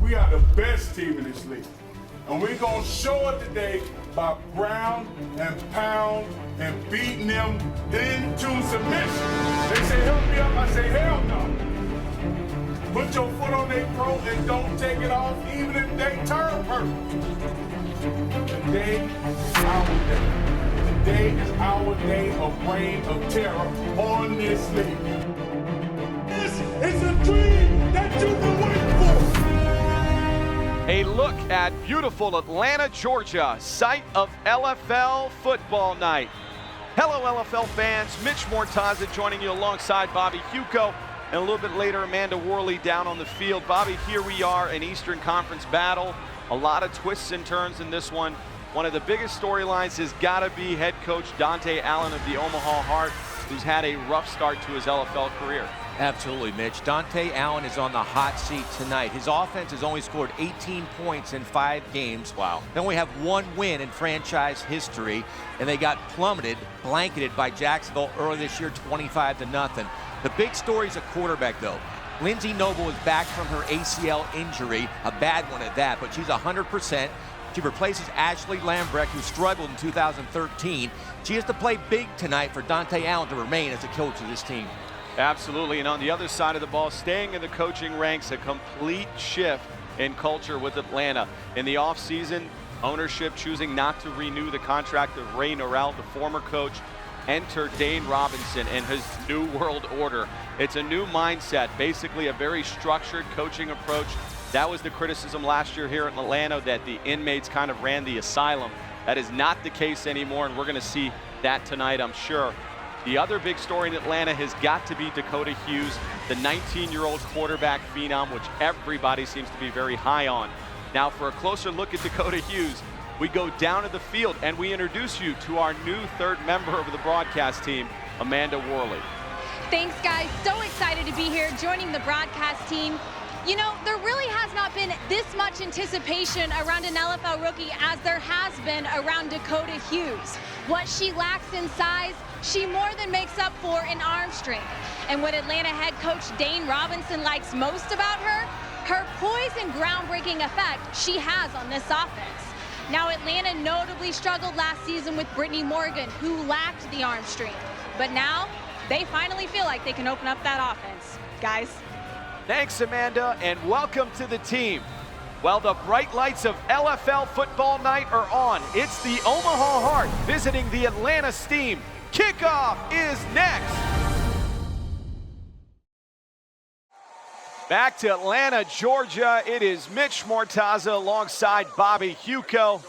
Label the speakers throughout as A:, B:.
A: we are the best team in this league. And we're going to show it today by ground and pound and beating them into submission. They say, help me up. I say, hell no. Put your foot on their throat and don't take it off, even if they turn purple. Today is our day. Today is our day of reign of terror on this league. This is a dream that you've been waiting for.
B: A look at beautiful Atlanta, Georgia, site of LFL football night. Hello, LFL fans. Mitch Mortaza joining you alongside Bobby Huco, and a little bit later, Amanda Worley down on the field. Bobby, here we are, an Eastern Conference battle. A lot of twists and turns in this one. One of the biggest storylines has got to be head coach Dante Allen of the Omaha Heart, who's had a rough start to his LFL career.
C: Absolutely, Mitch. Dante Allen is on the hot seat tonight. His offense has only scored 18 points in 5 games.
B: Wow.
C: They only have 1 win in franchise history, and they got blanketed by Jacksonville early this year, 25-0. The big story is a quarterback, though. Lindsey Noble is back from her ACL injury, a bad one at that, but she's 100%. She replaces Ashley Lambrecht, who struggled in 2013. She has to play big tonight for Dante Allen to remain as the coach of this team.
B: Absolutely, and on the other side of the ball, staying in the coaching ranks, a complete shift in culture with Atlanta. In the offseason, ownership choosing not to renew the contract of Ray Norrell, the former coach. Enter Dane Robinson and his new world order. It's a new mindset, basically a very structured coaching approach. That was the criticism last year here in Atlanta, that the inmates kind of ran the asylum. That is not the case anymore, and we're going to see that tonight, I'm sure. The other big story in Atlanta has got to be Dakota Hughes, the 19-year-old quarterback phenom, which everybody seems to be very high on. Now, for a closer look at Dakota Hughes, we go down to the field and we introduce you to our new third member of the broadcast team, Amanda Worley.
D: Thanks, guys. So excited to be here joining the broadcast team. You know, there really has not been this much anticipation around an LFL rookie as there has been around Dakota Hughes. What she lacks in size, she more than makes up for in arm strength. And what Atlanta head coach Dane Robinson likes most about her, her poise and groundbreaking effect she has on this offense. Now, Atlanta notably struggled last season with Brittany Morgan, who lacked the arm strength. But now, they finally feel like they can open up that offense. Guys.
B: Thanks, Amanda, and welcome to the team. Well, the bright lights of LFL football night are on. It's the Omaha Heart visiting the Atlanta Steam. Kickoff is next. Back to Atlanta, Georgia. It is Mitch Mortaza alongside Bobby Huco.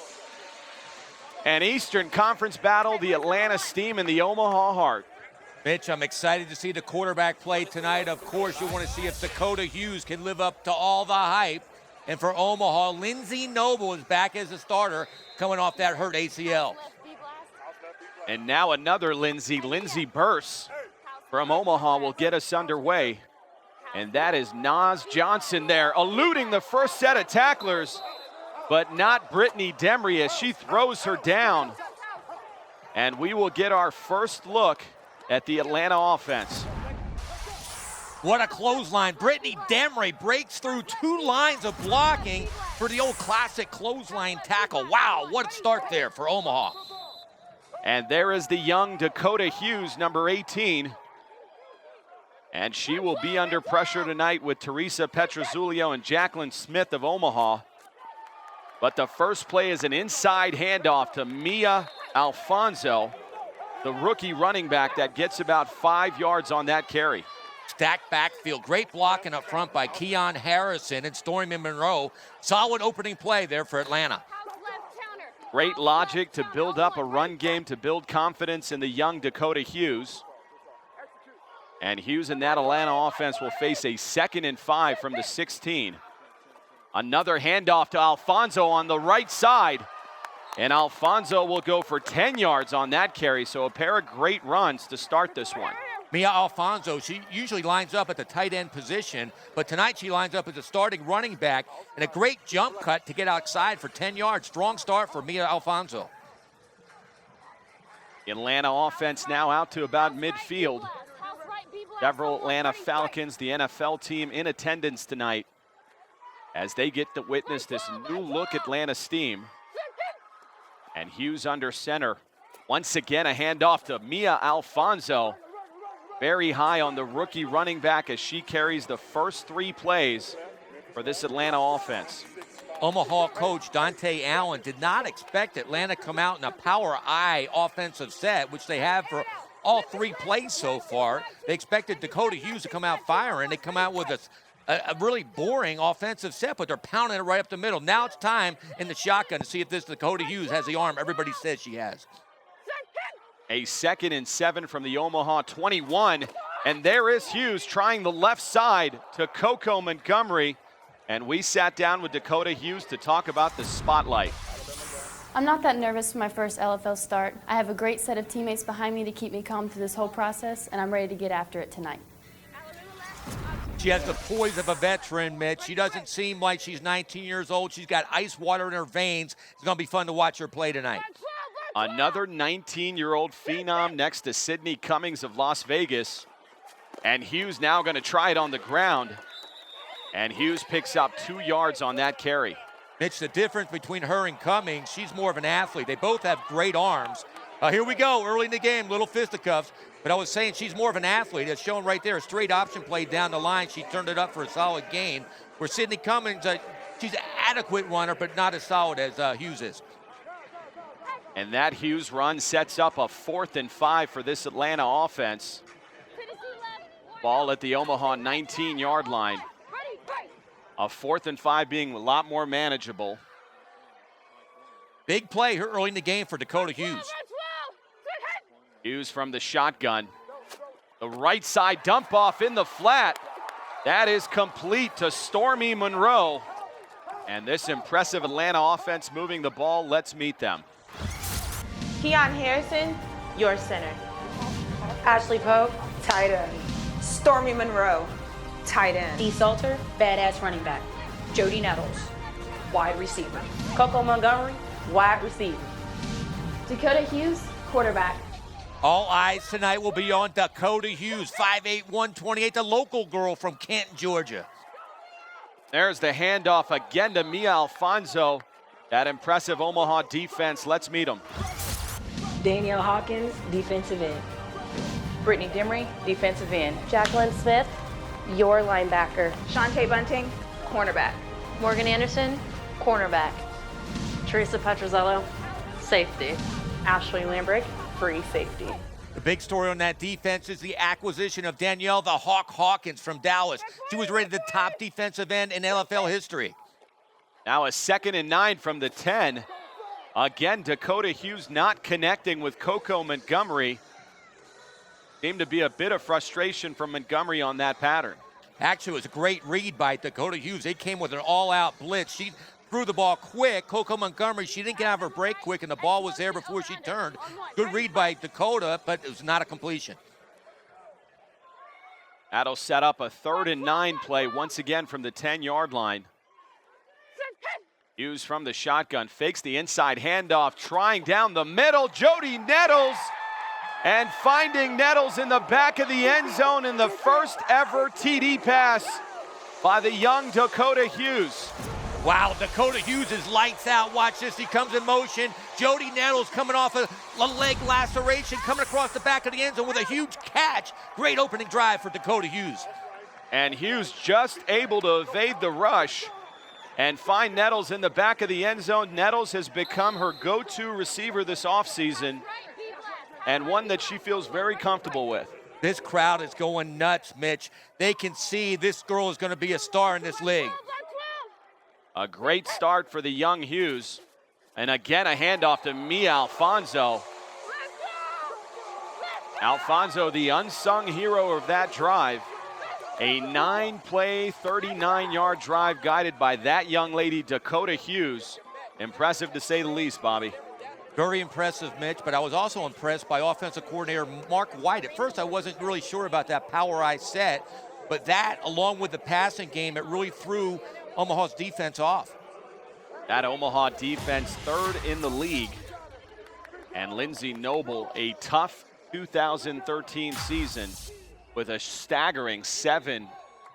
B: An Eastern Conference battle, the Atlanta Steam and the Omaha Heart.
C: Mitch, I'm excited to see the quarterback play tonight. Of course, you want to see if Dakota Hughes can live up to all the hype. And for Omaha, Lindsey Noble is back as a starter, coming off that hurt ACL.
B: And now another Lindsey Burse from Omaha will get us underway. And that is Naz Johnson there, eluding the first set of tacklers, but not Brittany Demry as she throws her down. And we will get our first look at the Atlanta offense.
C: What a clothesline. Brittany Demry breaks through 2 lines of blocking for the old classic clothesline tackle. Wow, what a start there for Omaha.
B: And there is the young Dakota Hughes, number 18. And she will be under pressure tonight with Teresa Petrozzulio and Jacqueline Smith of Omaha. But the first play is an inside handoff to Mia Alfonso, the rookie running back that gets about 5 yards on that carry.
C: Stacked backfield, great blocking up front by Keon Harrison and Stormy Monroe. Solid opening play there for Atlanta.
B: Great logic to build up a run game, to build confidence in the young Dakota Hughes. And Hughes in that Atlanta offense will face a 2nd and 5 from the 16. Another handoff to Alfonso on the right side. And Alfonso will go for 10 yards on that carry. So a pair of great runs to start this one.
C: Mia Alfonso, she usually lines up at the tight end position, but tonight she lines up as a starting running back, and a great jump cut to get outside for 10 yards. Strong start for Mia Alfonso.
B: Atlanta offense now out to about midfield. Several Atlanta Falcons, the NFL team, in attendance tonight. as they get to witness this new look Atlanta team. And Hughes under center. Once again, a handoff to Mia Alfonso. Very high on the rookie running back as she carries the first 3 plays for this Atlanta offense.
C: Omaha coach Dante Allen did not expect Atlanta to come out in a power I offensive set, which they have for all 3 plays so far. They expected Dakota Hughes to come out firing. They come out with a really boring offensive set, but they're pounding it right up the middle. Now it's time in the shotgun to see if this Dakota Hughes has the arm everybody says she has.
B: A 2nd and 7 from the Omaha 21. And there is Hughes trying the left side to Coco Montgomery. And we sat down with Dakota Hughes to talk about the spotlight.
E: I'm not that nervous for my first LFL start. I have a great set of teammates behind me to keep me calm through this whole process, and I'm ready to get after it tonight.
C: She has the poise of a veteran, Mitch. She doesn't seem like she's 19 years old. She's got ice water in her veins. It's going to be fun to watch her play tonight.
B: Another 19-year-old phenom next to Sydney Cummings of Las Vegas. And Hughes now going to try it on the ground. And Hughes picks up 2 yards on that carry.
C: Mitch, the difference between her and Cummings, she's more of an athlete. They both have great arms. Here we go, early in the game, little fisticuffs. But I was saying she's more of an athlete. It's shown right there, a straight option play down the line. She turned it up for a solid gain. Where Sydney Cummings, she's an adequate runner, but not as solid as Hughes is.
B: And that Hughes run sets up a 4th and 5 for this Atlanta offense. Ball at the Omaha 19-yard line. A 4th and 5 being a lot more manageable.
C: Big play here early in the game for Dakota Hughes.
B: Hughes from the shotgun. The right side dump off in the flat. That is complete to Stormy Monroe. And this impressive Atlanta offense moving the ball. Let's meet them.
F: Keon Harrison, your center. Ashley Pope, tight end. Stormy Monroe, tight end.
G: Dee Salter, badass running back. Jody Nettles, wide receiver. Coco Montgomery, wide receiver.
E: Dakota Hughes, quarterback.
C: All eyes tonight will be on Dakota Hughes, 5'8", 128, the local girl from Canton, Georgia.
B: There's the handoff again to Mia Alfonso. That impressive Omaha defense. Let's meet them.
G: Danielle Hawkins, defensive end. Brittany Demery, defensive end.
H: Jacqueline Smith, your linebacker.
F: Shantae Bunting, cornerback.
H: Morgan Anderson, cornerback. Teresa Petrozello, safety. Ashley Lambrick, free safety.
C: The big story on that defense is the acquisition of Danielle the Hawk Hawkins from Dallas. She was rated the top defensive end in LFL history.
B: Now a 2nd and 9 from the 10. Again, Dakota Hughes not connecting with Coco Montgomery. Seemed to be a bit of frustration from Montgomery on that pattern.
C: Actually, it was a great read by Dakota Hughes. They came with an all-out blitz. She threw the ball quick. Coco Montgomery, she didn't get out of her break quick, and the ball was there before she turned. Good read by Dakota, but it was not a completion.
B: That'll set up a 3rd and 9 play once again from the 10-yard line. Hughes from the shotgun, fakes the inside handoff, trying down the middle. Jody Nettles, and finding Nettles in the back of the end zone in the first ever TD pass by the young Dakota Hughes.
C: Wow, Dakota Hughes is lights out. Watch this, he comes in motion. Jody Nettles coming off a leg laceration, coming across the back of the end zone with a huge catch. Great opening drive for Dakota Hughes.
B: And Hughes just able to evade the rush and find Nettles in the back of the end zone. Nettles has become her go-to receiver this offseason, and one that she feels very comfortable with.
C: This crowd is going nuts, Mitch. They can see this girl is going to be a star in this league.
B: A great start for the young Hughes. And again, a handoff to Mia Alfonso. Alfonso, the unsung hero of that drive. A 9-play, 39-yard drive guided by that young lady, Dakota Hughes. Impressive to say the least, Bobby.
C: Very impressive, Mitch, but I was also impressed by offensive coordinator Mark White. At first, I wasn't really sure about that power I set, but that, along with the passing game, it really threw Omaha's defense off.
B: That Omaha defense 3rd in the league. And Lindsey Noble, a tough 2013 season with a staggering 7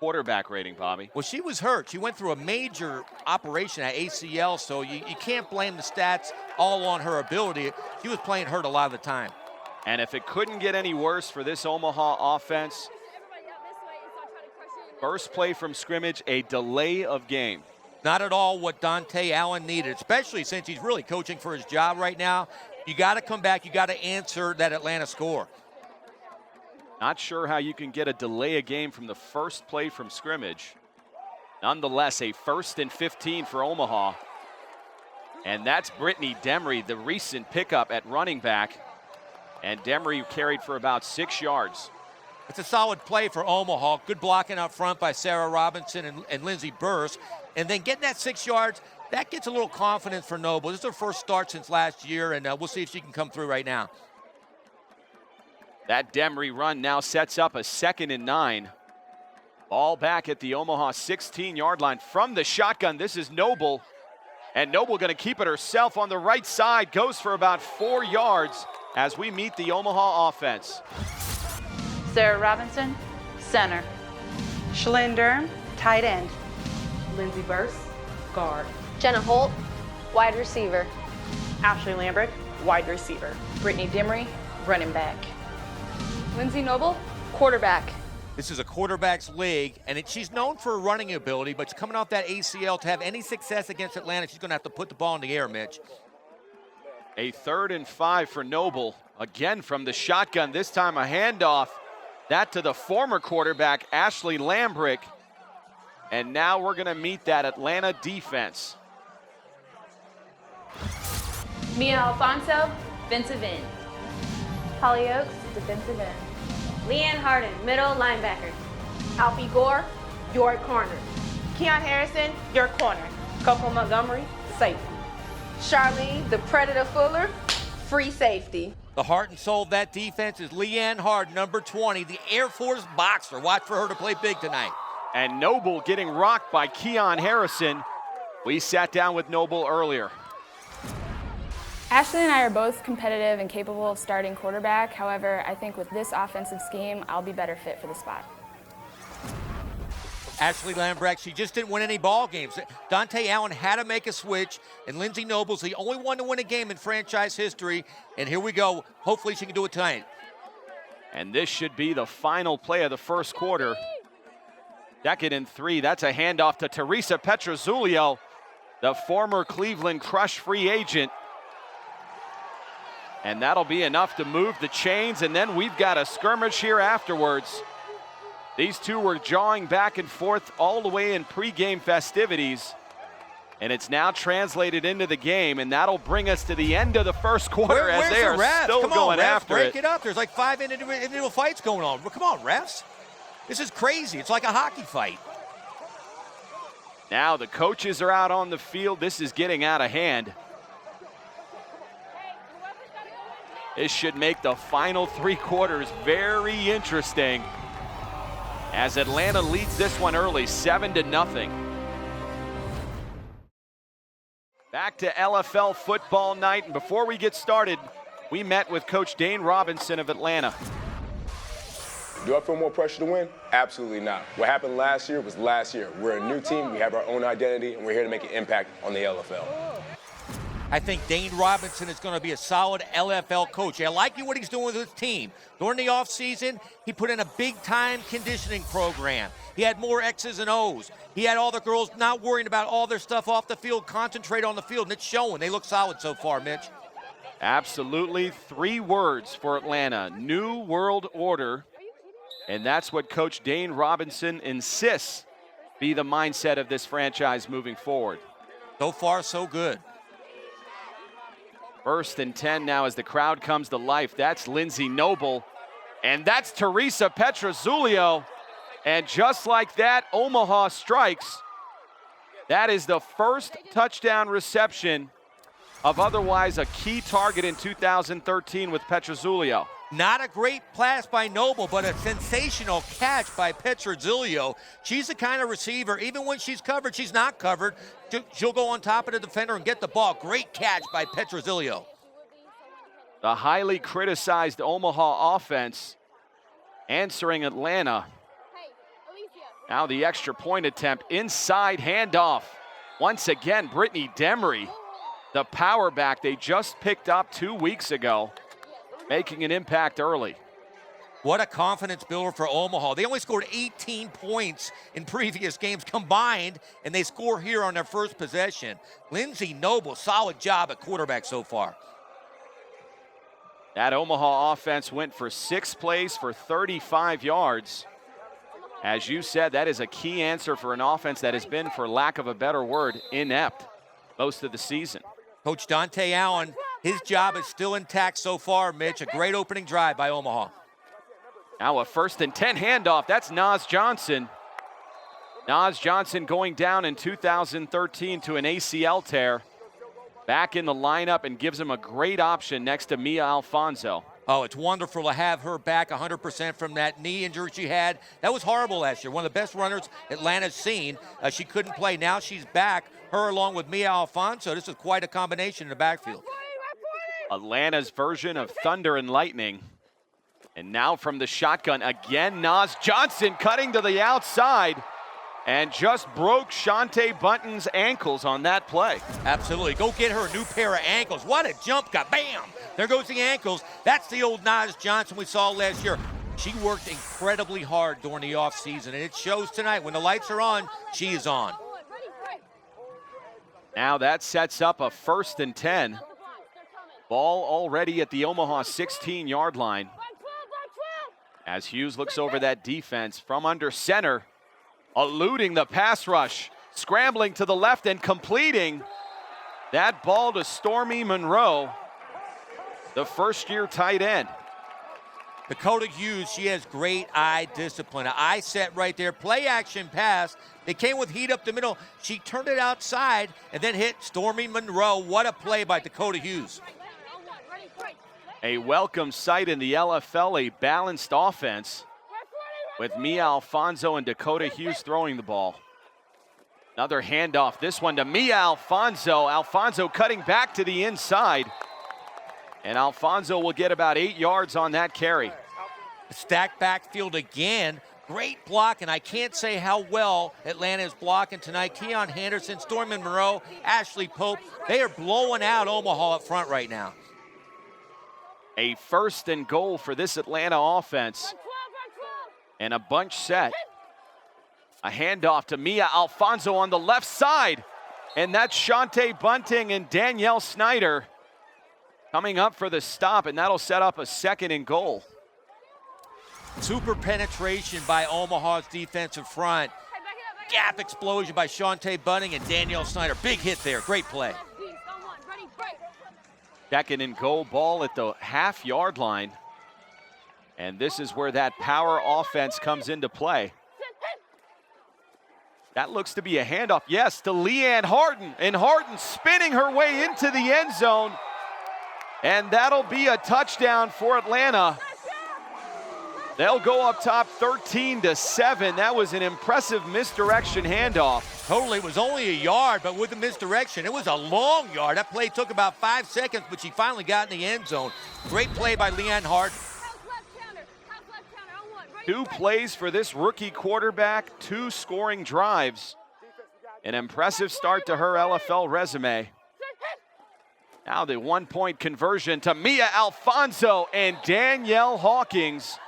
B: quarterback rating, Bobby.
C: Well, she was hurt. She went through a major operation at ACL, so you can't blame the stats all on her ability. She was playing hurt a lot of the time.
B: And if it couldn't get any worse for this Omaha offense, first play from scrimmage, a delay of game.
C: Not at all what Dante Allen needed, especially since he's really coaching for his job right now. You got to come back. You got to answer that Atlanta score.
B: Not sure how you can get a delay of game from the first play from scrimmage. Nonetheless, a 1st and 15 for Omaha. And that's Brittany Demery, the recent pickup at running back. And Demery carried for about 6 yards.
C: It's a solid play for Omaha. Good blocking up front by Sarah Robinson and Lindsey Burse. And then getting that 6 yards, that gets a little confidence for Noble. This is her first start since last year, and we'll see if she can come through right now.
B: That Demery run now sets up a 2nd and 9. Ball back at the Omaha 16-yard line from the shotgun. This is Noble. And Noble going to keep it herself on the right side. Goes for about 4 yards as we meet the Omaha offense.
F: Sarah Robinson, center. Shalyn Durham, tight end. Lindsey Burse, guard.
H: Jenna Holt, wide receiver.
F: Ashley Lambrick, wide receiver.
G: Brittany Demery, running back.
F: Lindsey Noble, quarterback.
C: This is a quarterback's league, and she's known for her running ability, but coming off that ACL, to have any success against Atlanta, she's going to have to put the ball in the air, Mitch.
B: A 3rd and 5 for Noble. Again from the shotgun, this time a handoff. That to the former quarterback, Ashley Lambrick. And now we're going to meet that Atlanta defense.
F: Mia Alfonso, defensive end.
H: Holly Oakes, defensive end. Leanne Harden, middle linebacker.
F: Alfie Gore, your corner. Keon Harrison, your corner.
G: Coco Montgomery, safety.
F: Charlene, the Predator Fuller, free safety.
C: The heart and soul of that defense is Leanne Hard, number 20, the Air Force boxer. Watch for her to play big tonight.
B: And Noble getting rocked by Keon Harrison. We sat down with Noble earlier.
I: Ashley and I are both competitive and capable of starting quarterback. However, I think with this offensive scheme, I'll be better fit for the spot.
C: Ashley Lambrick, she just didn't win any ball games. Dante Allen had to make a switch, and Lindsey Noble's the only one to win a game in franchise history. And here we go. Hopefully she can do it tonight.
B: And this should be the final play of the first quarter. 2nd and 3. That's a handoff to Teresa Petrozzulio, the former Cleveland Crush free agent. And that'll be enough to move the chains, and then we've got a skirmish here afterwards. These two were jawing back and forth all the way in pregame festivities. And it's now translated into the game, and that'll bring us to the end of the first quarter as they are still going after it.
C: Break it up. There's like 5 individual fights going on. Come on, refs. This is crazy. It's like a hockey fight.
B: Now the coaches are out on the field. This is getting out of hand. This should make the final 3 quarters very interesting as Atlanta leads this one early, 7-0. Back to LFL football night, and before we get started, we met with Coach Dane Robinson of Atlanta.
J: Do I feel more pressure to win? Absolutely not. What happened last year was last year. We're a new team, we have our own identity, and we're here to make an impact on the LFL.
C: I think Dane Robinson is going to be a solid LFL coach. I like what he's doing with his team. During the offseason, he put in a big-time conditioning program. He had more X's and O's. He had all the girls not worrying about all their stuff off the field, concentrate on the field, and it's showing. They look solid so far, Mitch.
B: Absolutely. 3 words for Atlanta: New World Order. And that's what Coach Dane Robinson insists be the mindset of this franchise moving forward.
C: So far, so good.
B: 1st and 10 now as the crowd comes to life. That's Lindsey Noble, and that's Teresa Petrozzulio. And just like that, Omaha strikes. That is the first touchdown reception of otherwise a key target in 2013 with Petrozzulio.
C: Not a great pass by Noble, but a sensational catch by Petrozzulio. She's the kind of receiver, even when she's covered, she's not covered. She'll go on top of the defender and get the ball. Great catch by Petrozzulio.
B: The highly criticized Omaha offense answering Atlanta Now the extra point attempt, inside handoff. Once again, Brittany Demery, the power back they just picked up 2 weeks ago, making an impact early.
C: What a confidence builder for Omaha. They only scored 18 points in previous games combined, and they score here on their first possession. Lindsey Noble, solid job at quarterback so far.
B: That Omaha offense went for 6 plays for 35 yards. As you said, that is a key answer for an offense that has been, for lack of a better word, inept most of the season.
C: Coach Dante Allen, his job is still intact so far, Mitch. A great opening drive by Omaha.
B: Now a 1st and 10 handoff. That's Naz Johnson. Naz Johnson going down in 2013 to an ACL tear. Back in the lineup and gives him a great option next to Mia Alfonso.
C: Oh, it's wonderful to have her back 100% from that knee injury she had. That was horrible last year. One of the best runners Atlanta's seen. She couldn't play. Now she's back. Her along with Mia Alfonso. This is quite a combination in the backfield.
B: Atlanta's version of thunder and lightning. And now from the shotgun, again, Naz Johnson cutting to the outside and just broke Shante Bunton's ankles on that play.
C: Absolutely. Go get her a new pair of ankles. What a jump cut. Bam! There goes the ankles. That's the old Naz Johnson we saw last year. She worked incredibly hard during the offseason, and it shows tonight. When the lights are on, she is on.
B: Now that sets up a 1st and 10. Ball already at the Omaha 16-yard line. As Hughes looks over that defense from under center, eluding the pass rush, scrambling to the left and completing that ball to Stormy Monroe, the first-year tight end.
C: Dakota Hughes, she has great eye discipline. An eye set right there, play action pass. They came with heat up the middle. She turned it outside and then hit Stormy Monroe. What a play by Dakota Hughes.
B: A welcome sight in the LFL, a balanced offense with Mia Alfonso and Dakota Hughes throwing the ball. Another handoff, this one to Mia Alfonso. Alfonso cutting back to the inside. And Alfonso will get about 8 yards on that carry.
C: Stacked backfield again. Great block, and I can't say how well Atlanta is blocking tonight. Keon Henderson, Stormy Monroe, Ashley Pope. They are blowing out Omaha up front right now.
B: A 1st and goal for this Atlanta offense. And a bunch set. A handoff to Mia Alfonso on the left side. And that's Shante Bunting and Danielle Snyder coming up for the stop, and that'll set up a 2nd and goal.
C: Super penetration by Omaha's defensive front. Gap explosion by Shante Bunting and Danielle Snyder. Big hit there, great play.
B: 2nd and goal, ball at the half-yard line. And this is where that power offense comes into play. That looks to be a handoff, yes, to Leanne Harden. And Harden spinning her way into the end zone. And that'll be a touchdown for Atlanta. They'll go up top 13-7. That was an impressive misdirection handoff.
C: Totally, it was only a yard, but with the misdirection, it was a long yard. That play took about 5 seconds, but she finally got in the end zone. Great play by Leanne Harden.
B: 2 plays for this rookie quarterback, 2 scoring drives. An impressive start to her LFL resume. Now the 1-point conversion to Mia Alfonso and Danielle Hawkins,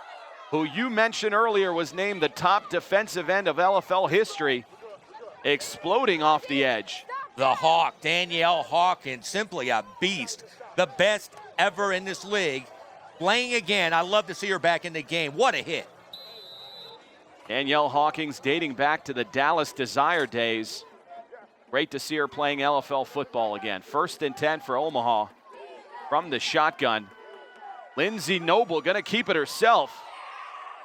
B: who you mentioned earlier was named the top defensive end of LFL history, exploding off the edge.
C: The Hawk, Danielle Hawkins, simply a beast. The best ever in this league. Playing again, I love to see her back in the game. What a hit.
B: Danielle Hawkins dating back to the Dallas Desire days. Great to see her playing LFL football again. 1st and 10 for Omaha from the shotgun. Lindsey Noble gonna keep it herself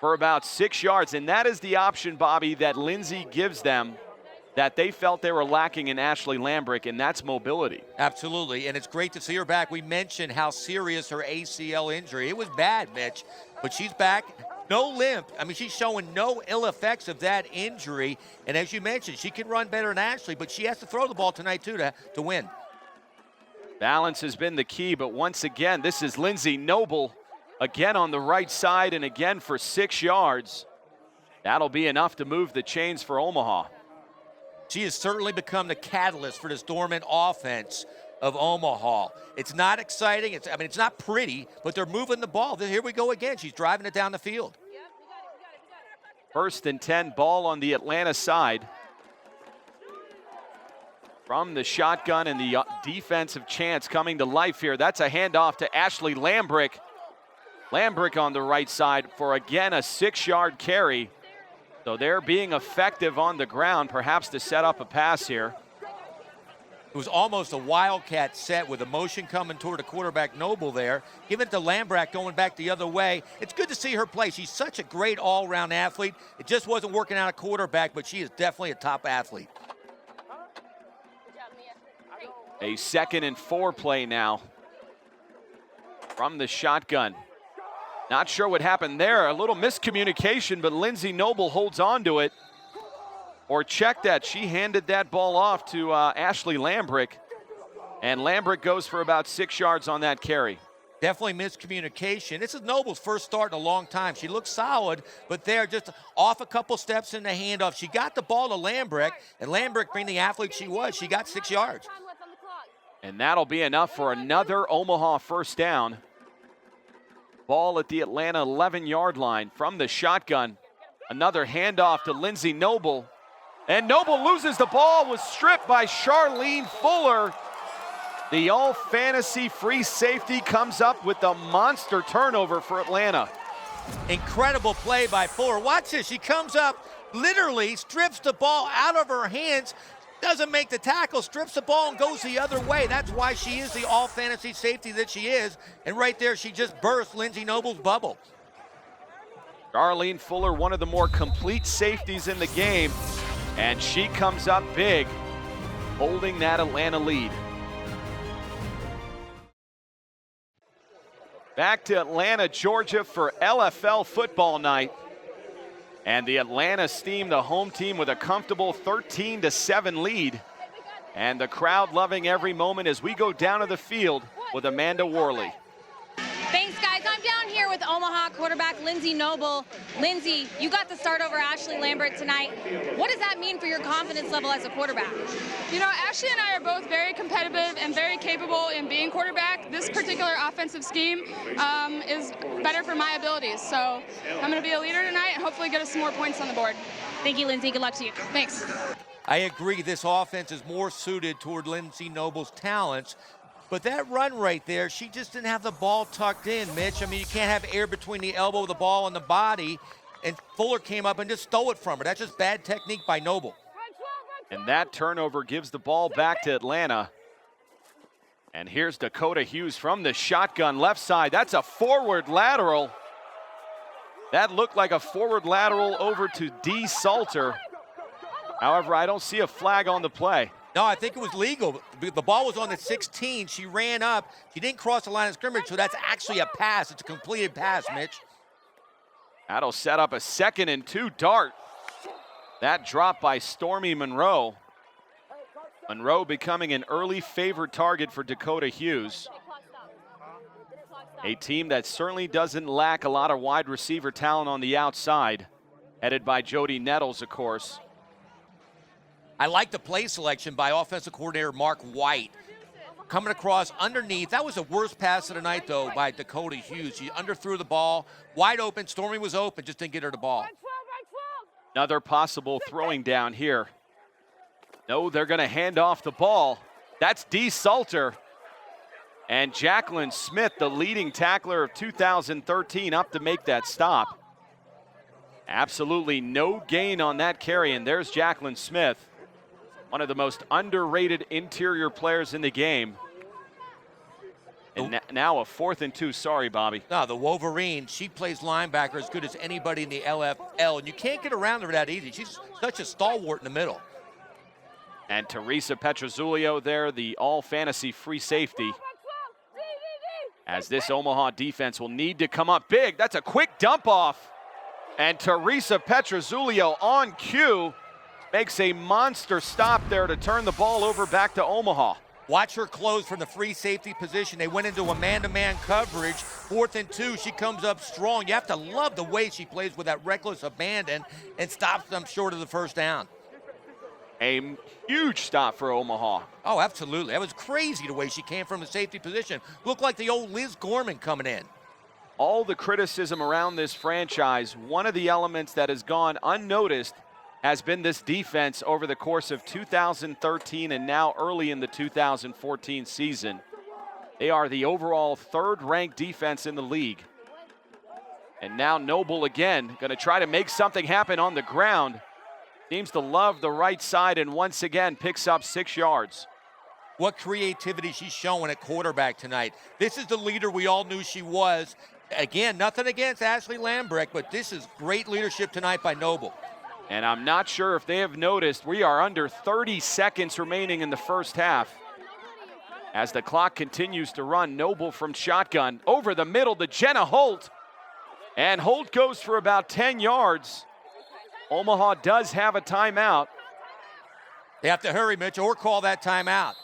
B: for about 6 yards. And that is the option, Bobby, that Lindsey gives them that they felt they were lacking in Ashley Lambrick, and that's mobility.
C: Absolutely, and it's great to see her back. We mentioned how serious her ACL injury. It was bad, Mitch, but she's back. No limp. I mean, she's showing no ill effects of that injury. And as you mentioned, she can run better than Ashley, but she has to throw the ball tonight, too, to win.
B: Balance has been the key, but once again, this is Lindsey Noble again on the right side and again for 6 yards. That'll be enough to move the chains for Omaha.
C: She has certainly become the catalyst for this dormant offense of Omaha. It's not exciting. It's not pretty, but they're moving the ball. Here we go again. She's driving it down the field.
B: 1st and 10, ball on the Atlanta side. From the shotgun, and the defensive chance coming to life here. That's a handoff to Ashley Lambrick. Lambrick on the right side for, again, a 6-yard carry. So they're being effective on the ground, perhaps to set up a pass here.
C: It was almost a wildcat set with a motion coming toward the quarterback Noble there. Give it to Lambrick going back the other way. It's good to see her play. She's such a great all-around athlete. It just wasn't working out at quarterback, but she is definitely a top athlete.
B: A 2nd and 4 play now from the shotgun. Not sure what happened there. A little miscommunication, but Lindsey Noble holds on to it. Or check that. She handed that ball off to Ashley Lambrick. And Lambrick goes for about 6 yards on that carry.
C: Definitely miscommunication. This is Noble's first start in a long time. She looks solid, but they're just off a couple steps in the handoff. She got the ball to Lambrick, and Lambrick, being the athlete she was, she got 6 yards.
B: And that'll be enough for another Omaha first down. Ball at the Atlanta 11-yard line from the shotgun. Another handoff to Lindsey Noble. And Noble loses the ball, was stripped by Charlene Fuller. The all-fantasy free safety comes up with the monster turnover for Atlanta.
C: Incredible play by Fuller. Watch this. She comes up, literally strips the ball out of her hands, doesn't make the tackle, strips the ball and goes the other way. That's why she is the all-fantasy safety that she is. And right there, she just burst Lindsey Noble's bubble.
B: Charlene Fuller, one of the more complete safeties in the game. And she comes up big, holding that Atlanta lead. Back to Atlanta, Georgia for LFL football night. And the Atlanta Steam, the home team, with a comfortable 13-7 lead. And the crowd loving every moment as we go down to the field with Amanda Worley.
D: Thanks, guys. I'm down here with Omaha quarterback Lindsey Noble. Lindsey, you got the start over Ashley Lambert tonight. What does that mean for your confidence level as a quarterback?
I: You know, Ashley and I are both very competitive and very capable in being quarterback. This particular offensive scheme is better for my abilities. So I'm going to be a leader tonight and hopefully get us some more points on the board.
D: Thank you, Lindsey. Good luck to you.
I: Thanks.
C: I agree. This offense is more suited toward Lindsey Noble's talents. But that run right there, she just didn't have the ball tucked in, Mitch. I mean, you can't have air between the elbow, the ball, and the body. And Fuller came up and just stole it from her. That's just bad technique by Noble.
B: And that turnover gives the ball back to Atlanta. And here's Dakota Hughes from the shotgun left side. That's a forward lateral. That looked like a forward lateral over to Dee Salter. However, I don't see a flag on the play.
C: No, I think it was legal. The ball was on the 16. She ran up. She didn't cross the line of scrimmage, so that's actually a pass. It's a completed pass, Mitch.
B: That'll set up a 2nd and 2 dart. That drop by Stormy Monroe. Monroe becoming an early favorite target for Dakota Hughes. A team that certainly doesn't lack a lot of wide receiver talent on the outside, headed by Jody Nettles, of course.
C: I like the play selection by offensive coordinator Mark White. Coming across underneath. That was the worst pass of the night, though, by Dakota Hughes. She underthrew the ball. Wide open. Stormy was open. Just didn't get her the ball.
B: Another possible throwing down here. No, they're going to hand off the ball. That's Dee Salter. And Jacqueline Smith, the leading tackler of 2013, up to make that stop. Absolutely no gain on that carry, and there's Jacqueline Smith. One of the most underrated interior players in the game. And now a 4th and 2. Sorry, Bobby.
C: No, the Wolverine, she plays linebacker as good as anybody in the LFL, and you can't get around her that easy. She's such a stalwart in the middle.
B: And Teresa Petrozzulio there, the all-fantasy free safety. As this Omaha defense will need to come up big. That's a quick dump off. And Teresa Petrozzulio on cue makes a monster stop there to turn the ball over back to Omaha.
C: Watch her close from the free safety position. They went into a man-to-man coverage. 4th and 2, she comes up strong. You have to love the way she plays with that reckless abandon and stops them short of the first down.
B: A huge stop for Omaha.
C: Oh, absolutely. That was crazy the way she came from the safety position. Looked like the old Liz Gorman coming in.
B: All the criticism around this franchise, one of the elements that has gone unnoticed has been this defense over the course of 2013 and now early in the 2014 season. They are the overall 3rd-ranked defense in the league. And now Noble again, going to try to make something happen on the ground. Seems to love the right side and once again picks up 6 yards.
C: What creativity she's showing at quarterback tonight. This is the leader we all knew she was. Again, nothing against Ashley Lambrecht, but this is great leadership tonight by Noble.
B: And I'm not sure if they have noticed, we are under 30 seconds remaining in the first half. As the clock continues to run, Noble from shotgun over the middle to Jenna Holt. And Holt goes for about 10 yards. Omaha does have a timeout.
C: They have to hurry, Mitch, or call that timeout.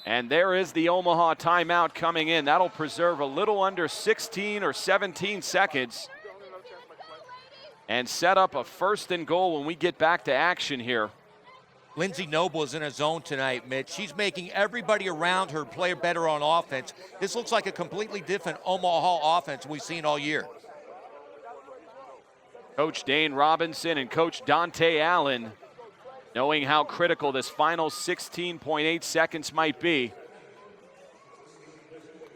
B: And there is the Omaha timeout coming in. That'll preserve a little under 16 or 17 seconds and set up a 1st and goal when we get back to action here.
C: Lindsey Noble is in a zone tonight, Mitch. She's making everybody around her play better on offense. This looks like a completely different Omaha offense we've seen all year.
B: Coach Dane Robinson and Coach Dante Allen knowing how critical this final 16.8 seconds might be,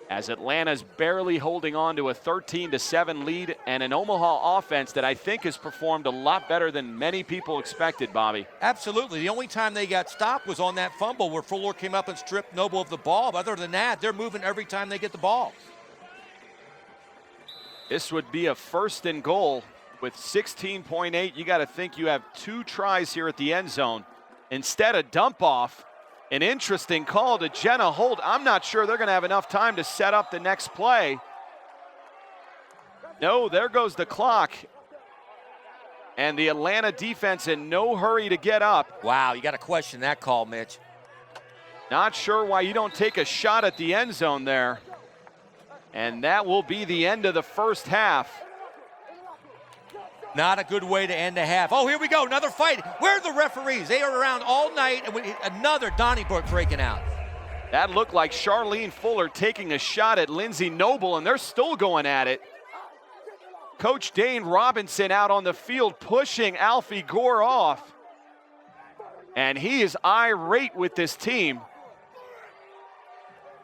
B: as Atlanta's barely holding on to a 13-7 lead and an Omaha offense that I think has performed a lot better than many people expected, Bobby.
C: Absolutely. The only time they got stopped was on that fumble where Fuller came up and stripped Noble of the ball. But other than that, they're moving every time they get the ball.
B: This would be a 1st and goal. With 16.8, you got to think you have 2 tries here at the end zone. Instead of dump off, an interesting call to Jenna Holt. I'm not sure they're going to have enough time to set up the next play. No, there goes the clock. And the Atlanta defense in no hurry to get up.
C: Wow, you got to question that call, Mitch.
B: Not sure why you don't take a shot at the end zone there. And that will be the end of the first half.
C: Not a good way to end the half. Oh, here we go, another fight. Where are the referees? They are around all night, and another Donnybrook breaking out.
B: That looked like Charlene Fuller taking a shot at Lindsey Noble, and they're still going at it. Coach Dane Robinson out on the field pushing Alfie Gore off. And he is irate with this team.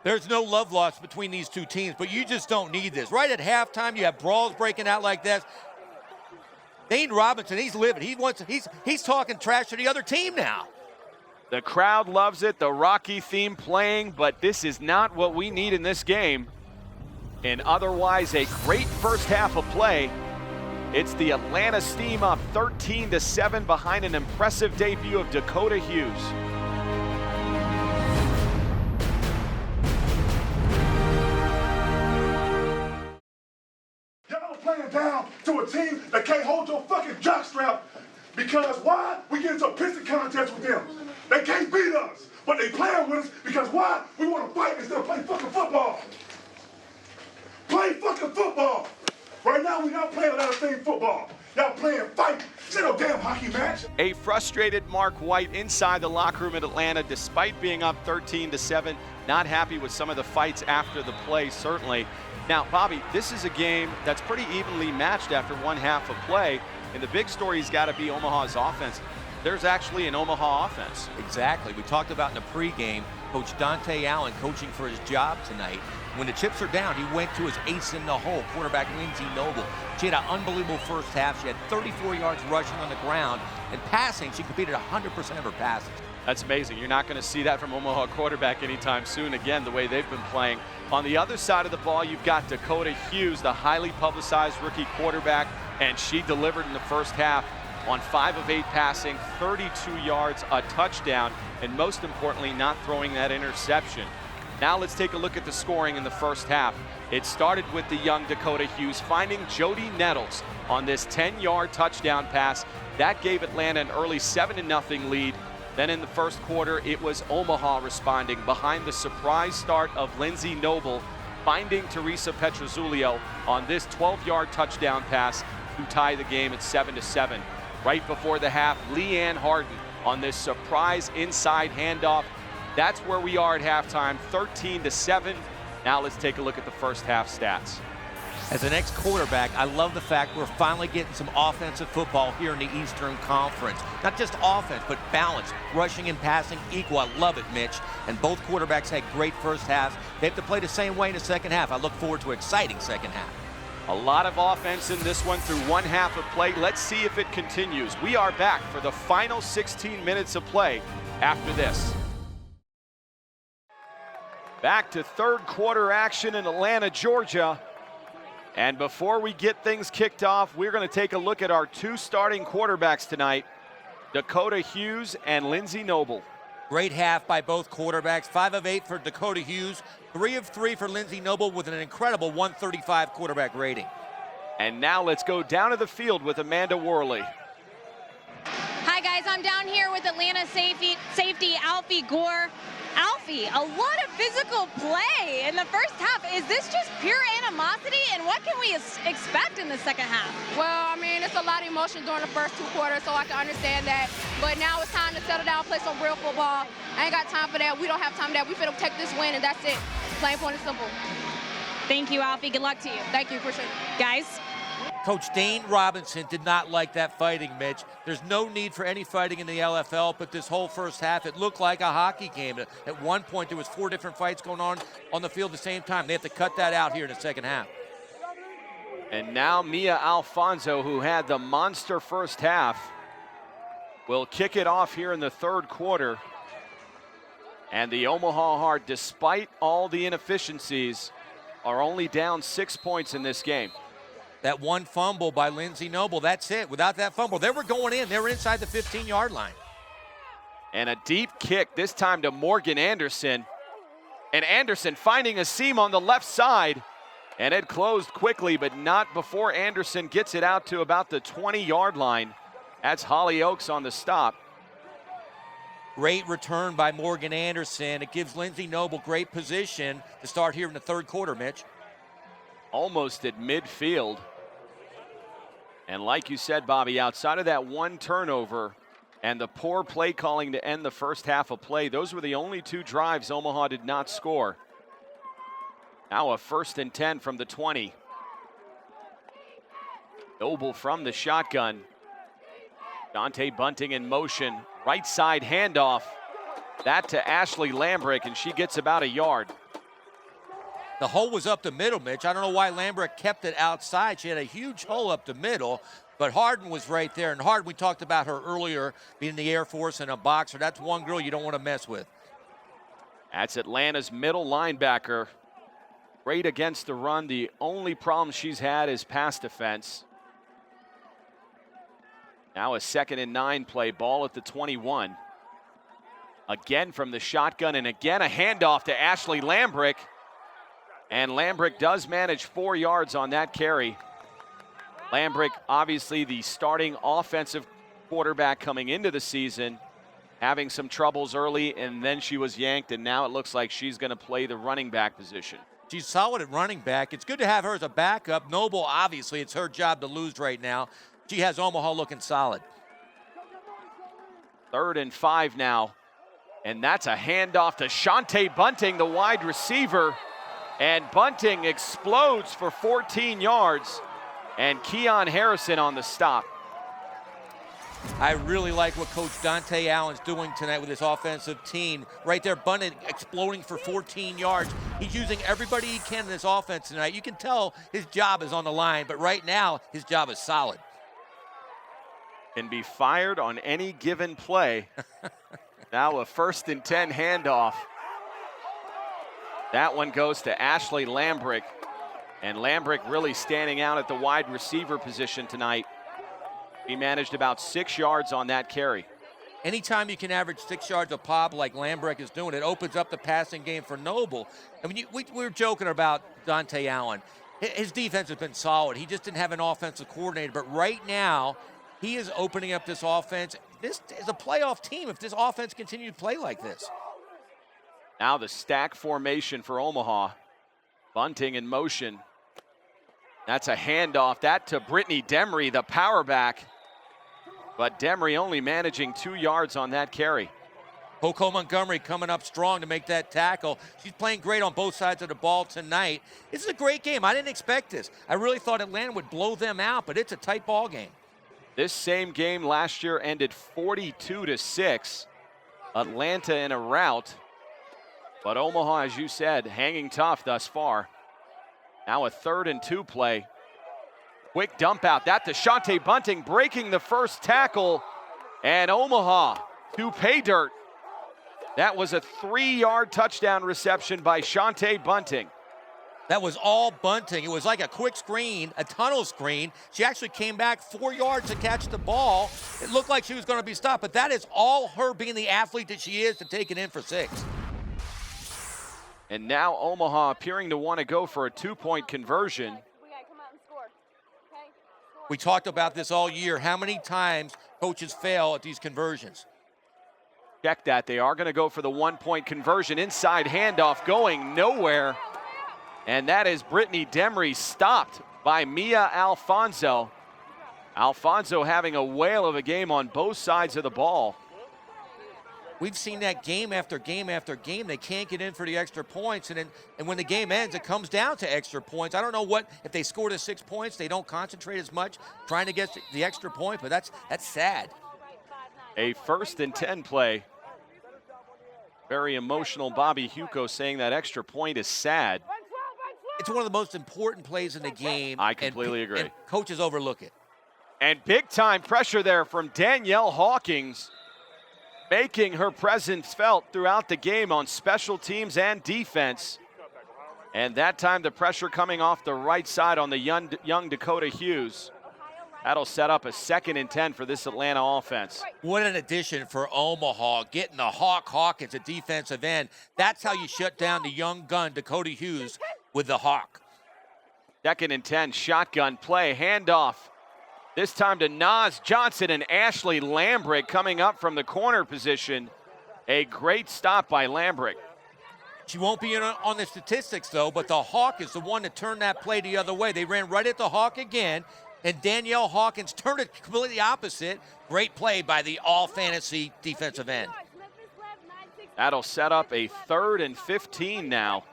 C: There's no love lost between these two teams, but you just don't need this. Right at halftime, you have brawls breaking out like this. Dane Robinson, he's living. He's talking trash to the other team now.
B: The crowd loves it, the Rocky theme playing, but this is not what we need in this game. In otherwise a great first half of play, it's the Atlanta Steam up 13-7 behind an impressive debut of Dakota Hughes.
A: Playing down to a team that can't hold your fucking jockstrap because why? We get into a pissing contest with them. They can't beat us, but they playing with us because why? We want to fight instead of play fucking football. Play fucking football. Right now, we're not playing that thing football. Y'all playing fight. It's no damn hockey match.
B: A frustrated Mark White inside the locker room at Atlanta, despite being up 13-7, not happy with some of the fights after the play, certainly. Now, Bobby, this is a game that's pretty evenly matched after one half of play, and the big story's got to be Omaha's offense. There's actually an Omaha offense.
C: Exactly. We talked about in the pregame, Coach Dante Allen coaching for his job tonight. When the chips are down, he went to his ace in the hole, quarterback Lindsey Noble. She had an unbelievable first half. She had 34 yards rushing on the ground, and passing, she completed 100% of her passes.
B: That's amazing. You're not going to see that from Omaha quarterback anytime soon, again, the way they've been playing. On the other side of the ball, you've got Dakota Hughes, the highly publicized rookie quarterback, and she delivered in the first half on 5 of 8 passing, 32 yards, a touchdown, and most importantly, not throwing that interception. Now let's take a look at the scoring in the first half. It started with the young Dakota Hughes finding Jody Nettles on this 10-yard touchdown pass. That gave Atlanta an early 7-0 lead. Then in the first quarter, it was Omaha responding behind the surprise start of Lindsey Noble. finding Teresa Petrozzulio on this 12-yard touchdown pass to tie the game at 7-7. Right before the half, Leanne Harden on this surprise inside handoff. That's where we are at halftime, 13-7. Now let's take a look at the first half stats.
C: As an ex-quarterback, I love the fact we're finally getting some offensive football here in the Eastern Conference. Not just offense, but balance, rushing and passing equal. I love it, Mitch. And both quarterbacks had great first halves. They have to play the same way in the second half. I look forward to an exciting second half.
B: A lot of offense in this one through one half of play. Let's see if it continues. We are back for the final 16 minutes of play after this. Back to third quarter action in Atlanta, Georgia. And before we get things kicked off, we're going to take a look at our two starting quarterbacks tonight, Dakota Hughes and Lindsey Noble.
C: Great half by both quarterbacks. 5 of 8 for Dakota Hughes, 3 of 3 for Lindsey Noble with an incredible 135 quarterback rating.
B: And now let's go down to the field with Amanda Worley.
D: Hi guys, I'm down here with Atlanta safety Alfie Gore. Alfie, a lot of physical play in the first half. Is this just pure animosity, and what can we expect in the second half?
F: Well, I mean, it's a lot of emotion during the first 2 quarters, so I can understand that. But now it's time to settle down, play some real football. I ain't got time for that. We don't have time for that. We finna take this win, and that's it. Plain, point, and simple.
D: Thank you, Alfie. Good luck to you.
F: Thank you. Appreciate it.
D: Guys.
C: Coach Dane Robinson did not like that fighting, Mitch. There's no need for any fighting in the LFL, but this whole first half, it looked like a hockey game. At one point, there was 4 different fights going on the field at the same time. They have to cut that out here in the second half.
B: And now Mia Alfonso, who had the monster first half, will kick it off here in the third quarter. And the Omaha Heart, despite all the inefficiencies, are only down 6 points in this game.
C: That one fumble by Lindsey Noble, that's it. Without that fumble, they were going in. They were inside the 15-yard line.
B: And a deep kick, this time to Morgan Anderson. And Anderson finding a seam on the left side. And it closed quickly, but not before Anderson gets it out to about the 20-yard line. That's Holly Oakes on the stop.
C: Great return by Morgan Anderson. It gives Lindsey Noble great position to start here in the third quarter, Mitch.
B: Almost at midfield. And like you said, Bobby, outside of that one turnover and the poor play calling to end the first half of play, those were the only 2 drives Omaha did not score. Now a 1st and 10 from the 20. Noble from the shotgun. Dante Bunting in motion. Right side handoff. That to Ashley Lambrick, and she gets about a yard.
C: The hole was up the middle, Mitch. I don't know why Lambrick kept it outside. She had a huge hole up the middle, but Harden was right there. And Harden, we talked about her earlier, being in the Air Force and a boxer. That's one girl you don't want to mess with.
B: That's Atlanta's middle linebacker. Great against the run. The only problem she's had is pass defense. Now a 2nd and 9 play, ball at the 21. Again from the shotgun, and again a handoff to Ashley Lambrick. And Lambrick does manage 4 yards on that carry. Lambrick, obviously the starting offensive quarterback coming into the season, having some troubles early, and then she was yanked, and now it looks like she's going to play the running back position.
C: She's solid at running back. It's good to have her as a backup. Noble, obviously, it's her job to lose right now. She has Omaha looking solid.
B: 3rd and 5 now. And that's a handoff to Shante Bunting, the wide receiver. And Bunting explodes for 14 yards. And Keon Harrison on the stop.
C: I really like what Coach Dante Allen's doing tonight with his offensive team. Right there, Bunting exploding for 14 yards. He's using everybody he can in this offense tonight. You can tell his job is on the line, but right now, his job is solid.
B: Can be fired on any given play. Now a 1st and 10 handoff. That one goes to Ashley Lambrick. And Lambrick really standing out at the wide receiver position tonight. He managed about 6 yards on that carry.
C: Anytime you can average 6 yards a pop like Lambrick is doing, it opens up the passing game for Noble. I mean, we were joking about Dante Allen. His defense has been solid. He just didn't have an offensive coordinator. But right now, he is opening up this offense. This is a playoff team if this offense continues to play like this.
B: Now the stack formation for Omaha. Bunting in motion. That's a handoff. That to Brittany Demery, the power back. But Demery only managing 2 yards on that carry.
C: Coco Montgomery coming up strong to make that tackle. She's playing great on both sides of the ball tonight. This is a great game. I didn't expect this. I really thought Atlanta would blow them out, but it's a tight ball game.
B: This same game last year ended 42-6. Atlanta in a rout. But Omaha, as you said, hanging tough thus far. Now a 3rd and 2 play. Quick dump out. That to Shante Bunting breaking the first tackle. And Omaha to pay dirt. That was a 3-yard touchdown reception by Shante Bunting.
C: That was all Bunting. It was like a quick screen, a tunnel screen. She actually came back 4 yards to catch the ball. It looked like she was going to be stopped, but that is all her being the athlete that she is to take it in for 6.
B: And now Omaha appearing to want to go for a 2-point conversion.
C: We talked about this all year. How many times coaches fail at these conversions?
B: Check that. They are going to go for the 1-point conversion. Inside handoff going nowhere. And that is Brittany Demery stopped by Mia Alfonso. Alfonso having a whale of a game on both sides of the ball.
C: We've seen that game after game after game. They can't get in for the extra points, and when the game ends, it comes down to extra points. I don't know what, if they score the 6 points, they don't concentrate as much trying to get the extra point, but that's sad.
B: A 1st and 10 play. Very emotional Bobby Huco saying that extra point is sad.
C: It's one of the most important plays in the game.
B: I completely agree.
C: And coaches overlook it.
B: And big time pressure there from Danielle Hawkins, making her presence felt throughout the game on special teams and defense. And that time the pressure coming off the right side on the young Dakota Hughes. That'll set up a 2nd and 10 for this Atlanta offense.
C: What an addition for Omaha, getting the Hawkins at defensive end. That's how you shut down the young gun, Dakota Hughes, with the Hawk.
B: 2nd and 10, shotgun play, handoff. This time to Naz Johnson and Ashley Lambrick coming up from the corner position. A great stop by Lambrick.
C: She won't be in on the statistics, though, but the Hawk is the one that turned that play the other way. They ran right at the Hawk again, and Danielle Hawkins turned it completely opposite. Great play by the all-fantasy defensive end.
B: That'll set up a 3rd and 15 now.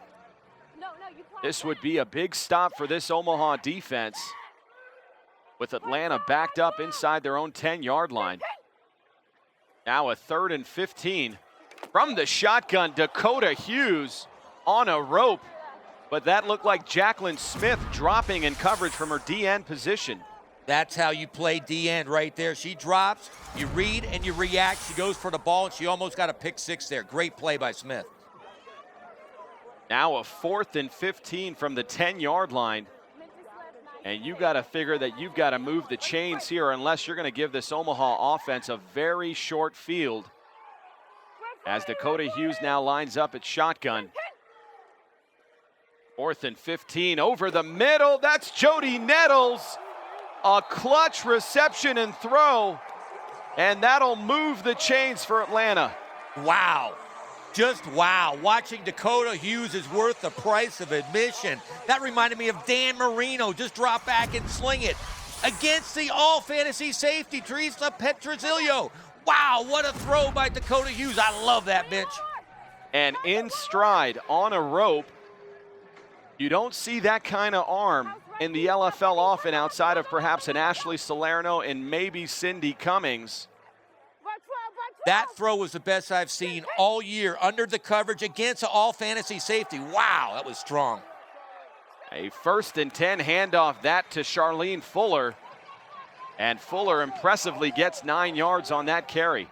B: This would be a big stop for this Omaha defense, with Atlanta backed up inside their own 10-yard line. Now a 3rd and 15. From the shotgun, Dakota Hughes on a rope, but that looked like Jacqueline Smith dropping in coverage from her D-end position.
C: That's how you play D-end right there. She drops, you read, and you react. She goes for the ball, and she almost got a pick 6 there. Great play by Smith.
B: Now a 4th and 15 from the 10-yard line. And you got to figure that you've got to move the chains here unless you're going to give this Omaha offense a very short field. As Dakota Hughes now lines up at shotgun. 4th and 15 over the middle. That's Jody Nettles. A clutch reception and throw. And that'll move the chains for Atlanta.
C: Wow. Just wow. Watching Dakota Hughes is worth the price of admission. That reminded me of Dan Marino. Just drop back and sling it against the all-fantasy safety, Teresa Petrosilio. Wow, what a throw by Dakota Hughes. I love that, Mitch.
B: And in stride on a rope. You don't see that kind of arm in the LFL often outside of perhaps an Ashley Salerno and maybe Cindy Cummings.
C: That throw was the best I've seen all year under the coverage against an all-fantasy safety. Wow, that was strong.
B: A 1st and 10 handoff, that to Charlene Fuller. And Fuller impressively gets 9 yards on that carry.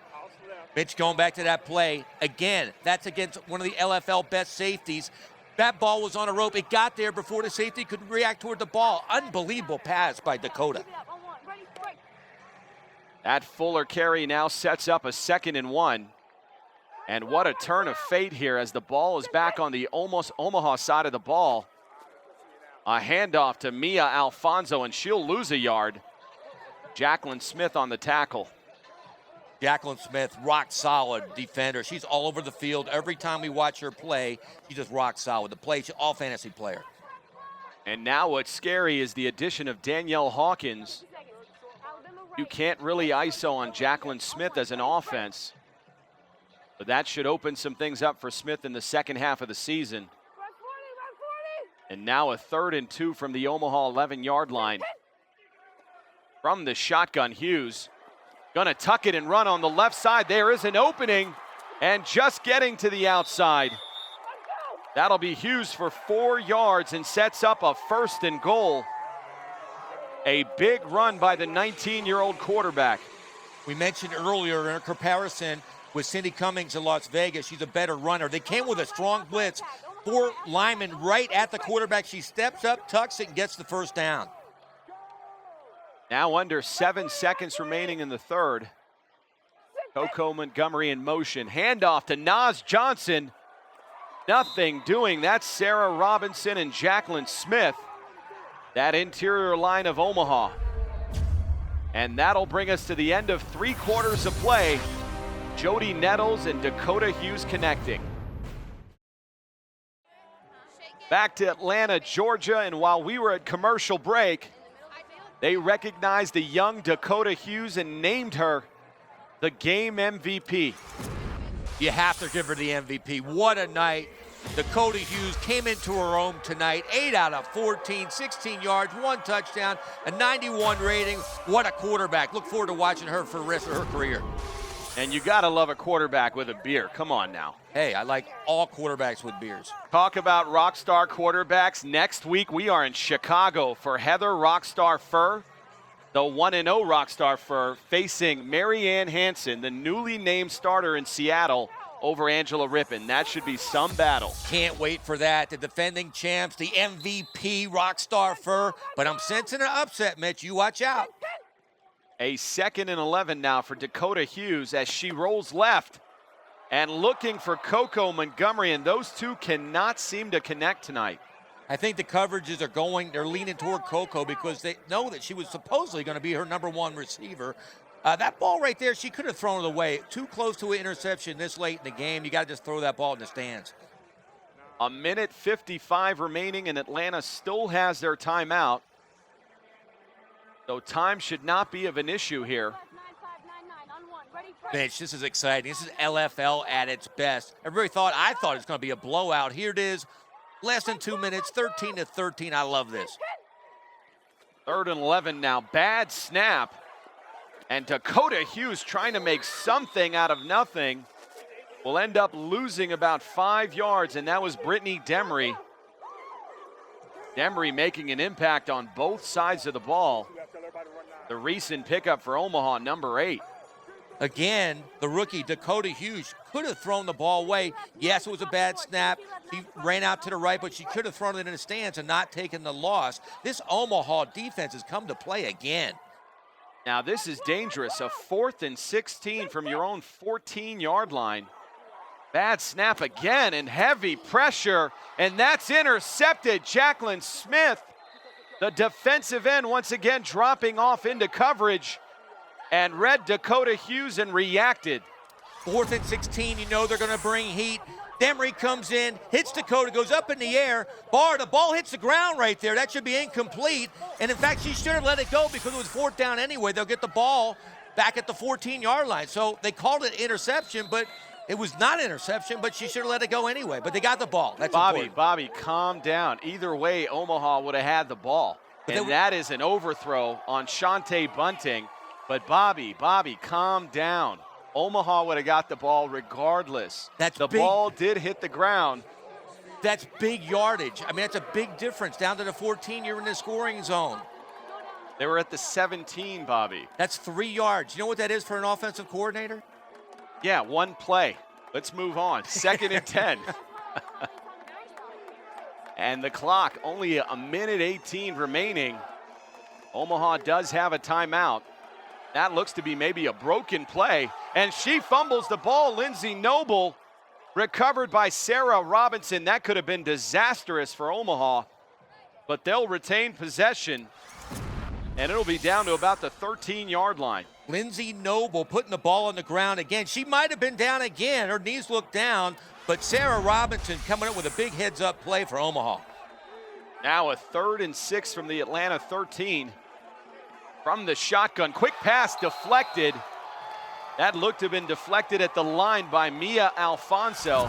C: Mitch, going back to that play, again, that's against one of the LFL best safeties. That ball was on a rope. It got there before the safety could react toward the ball. Unbelievable pass by Dakota.
B: That Fuller carry now sets up a 2nd and 1. And what a turn of fate here as the ball is back on the almost Omaha side of the ball. A handoff to Mia Alfonso, and she'll lose a yard. Jacqueline Smith on the tackle.
C: Jacqueline Smith, rock solid defender. She's all over the field. Every time we watch her play, she just rock solid. The play, she's all fantasy player.
B: And now what's scary is the addition of Danielle Hawkins. You can't really ISO on Jacqueline Smith as an offense, but that should open some things up for Smith in the second half of the season. And now a 3rd and 2 from the Omaha 11-yard line. From the shotgun, Hughes gonna tuck it and run on the left side. There is an opening and just getting to the outside. That'll be Hughes for 4 yards and sets up a 1st and goal. A big run by the 19-year-old quarterback.
C: We mentioned earlier in her comparison with Cindy Cummings in Las Vegas, she's a better runner. They came with a strong blitz. 4 linemen right at the quarterback. She steps up, tucks it, and gets the 1st down.
B: Now under 7 seconds remaining in the 3rd. Coco Montgomery in motion. Handoff to Naz Johnson. Nothing doing. That's Sarah Robinson and Jacqueline Smith. That interior line of Omaha. And that'll bring us to the end of 3 quarters of play. Jody Nettles and Dakota Hughes connecting. Back to Atlanta, Georgia, and while we were at commercial break, they recognized the young Dakota Hughes and named her the game MVP.
C: You have to give her the MVP. What a night. Dakota Hughes came into her own tonight. 8 out of 14, 16 yards, 1 touchdown, a 91 rating. What a quarterback. Look forward to watching her for the rest of her career.
B: And you gotta love a quarterback with a beer. Come on now.
C: Hey, I like all quarterbacks with beers.
B: Talk about rock star quarterbacks. Next week we are in Chicago for Heather Rockstar Furr, the 1-0 Rockstar Furr, facing Marianne Hansen, the newly named starter in Seattle, over Angela Rippon. That should be some battle.
C: Can't wait for that. The defending champs, the MVP Rockstar Furr. But I'm sensing an upset, Mitch. You watch out.
B: A 2nd and 11 now for Dakota Hughes as she rolls left and looking for Coco Montgomery, and those two cannot seem to connect tonight.
C: I think the coverages are they're leaning toward Coco because they know that she was supposedly going to be her #1 receiver. That ball right there, she could have thrown it away. Too close to an interception this late in the game. You got to just throw that ball in the stands.
B: 1:55 remaining, and Atlanta still has their timeout. So time should not be of an issue here.
C: Mitch, this is exciting. This is LFL at its best. I thought it was going to be a blowout. Here it is, less than 2 minutes, 13-13. I love this.
B: 3rd and 11 now. Bad snap. And Dakota Hughes trying to make something out of nothing will end up losing about 5 yards, and that was Brittany Demery. Demery making an impact on both sides of the ball. The recent pickup for Omaha, number 8.
C: Again, the rookie Dakota Hughes could have thrown the ball away. Yes, it was a bad snap. She ran out to the right, but she could have thrown it in the stands and not taken the loss. This Omaha defense has come to play again.
B: Now this is dangerous. A 4th and 16 from your own 14-yard line. Bad snap again and heavy pressure, and that's intercepted. Jacqueline Smith, the defensive end, once again dropping off into coverage, and read Dakota Hughes and reacted.
C: 4th and 16, you know they're going to bring heat. Demery comes in, hits Dakota, goes up in the air. The ball hits the ground right there. That should be incomplete. And in fact, she should have let it go because it was 4th down anyway. They'll get the ball back at the 14-yard line. So they called it interception, but it was not interception, but she should have let it go anyway. But they got the ball. That's important.
B: Bobby, calm down. Either way, Omaha would have had the ball. And that is an overthrow on Shantae Bunting. But Bobby, calm down. Omaha would have got the ball regardless. The ball did hit the ground.
C: That's big yardage. I mean, that's a big difference. Down to the 14, you're in the scoring zone.
B: They were at the 17, Bobby.
C: That's 3 yards. You know what that is for an offensive coordinator?
B: Yeah, 1 play. Let's move on. 2nd and 10. And the clock, only 1:18 remaining. Omaha does have a timeout. That looks to be maybe a broken play. And she fumbles the ball. Lindsay Noble recovered by Sarah Robinson. That could have been disastrous for Omaha. But they'll retain possession. And it'll be down to about the 13-yard line.
C: Lindsay Noble putting the ball on the ground again. She might have been down again. Her knees looked down. But Sarah Robinson coming up with a big heads-up play for Omaha.
B: Now a 3rd and 6 from the Atlanta 13. From the shotgun, quick pass deflected. That looked to have been deflected at the line by Mia Alfonso.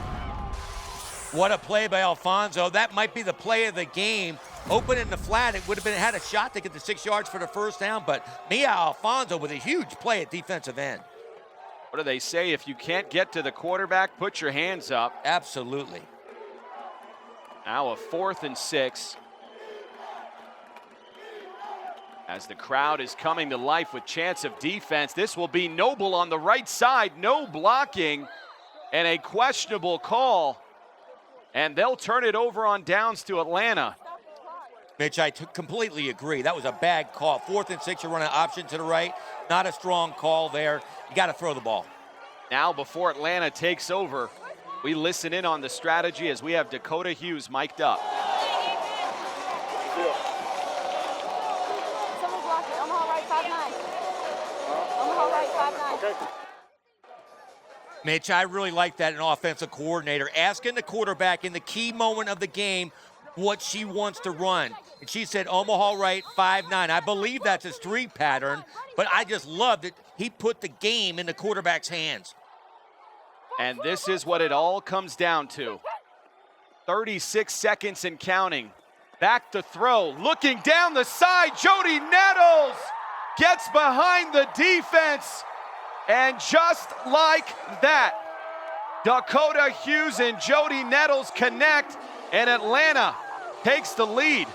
C: What a play by Alfonso. That might be the play of the game. Open in the flat, it would have been had a shot to get the 6 yards for the first down, but Mia Alfonso with a huge play at defensive end.
B: What do they say? If you can't get to the quarterback, put your hands up.
C: Absolutely.
B: Now a 4th and 6. As the crowd is coming to life with chance of defense, this will be Noble on the right side, no blocking, and a questionable call. And they'll turn it over on downs to Atlanta.
C: Mitch, I completely agree. That was a bad call. 4th and 6, you're running an option to the right. Not a strong call there. You got to throw the ball.
B: Now before Atlanta takes over, we listen in on the strategy as we have Dakota Hughes mic'd up.
H: Someone block it. Omaha right 5-9. Omaha right 5-9.
A: Okay.
C: Mitch, I really like that, an offensive coordinator asking the quarterback in the key moment of the game what she wants to run. And she said Omaha right 5-9. I believe that's a streak pattern, but I just loved it. He put the game in the quarterback's hands.
B: And this is what it all comes down to. 36 seconds and counting. Back to throw, looking down the side, Jody Nettles gets behind the defense. And just like that, Dakota Hughes and Jody Nettles connect, and Atlanta takes the lead.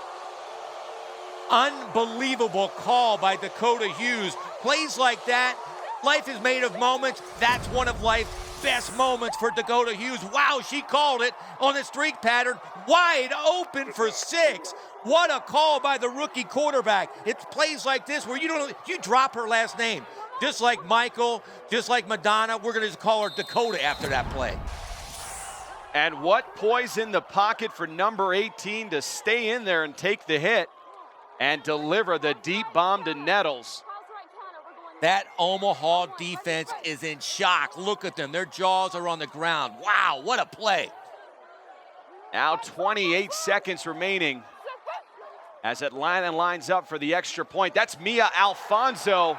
C: Unbelievable call by Dakota Hughes. Plays like that, life is made of moments. That's one of life's best moments for Dakota Hughes. Wow, she called it on a streak pattern, wide open for 6. What a call by the rookie quarterback. It's plays like this where you drop her last name. Just like Michael, just like Madonna, we're going to just call her Dakota after that play.
B: And what poise in the pocket for number 18 to stay in there and take the hit and deliver the deep bomb to Nettles.
C: That Omaha defense is in shock. Look at them. Their jaws are on the ground. Wow, what a play.
B: Now 28 seconds remaining as Atlanta lines up for the extra point. That's Mia Alfonso.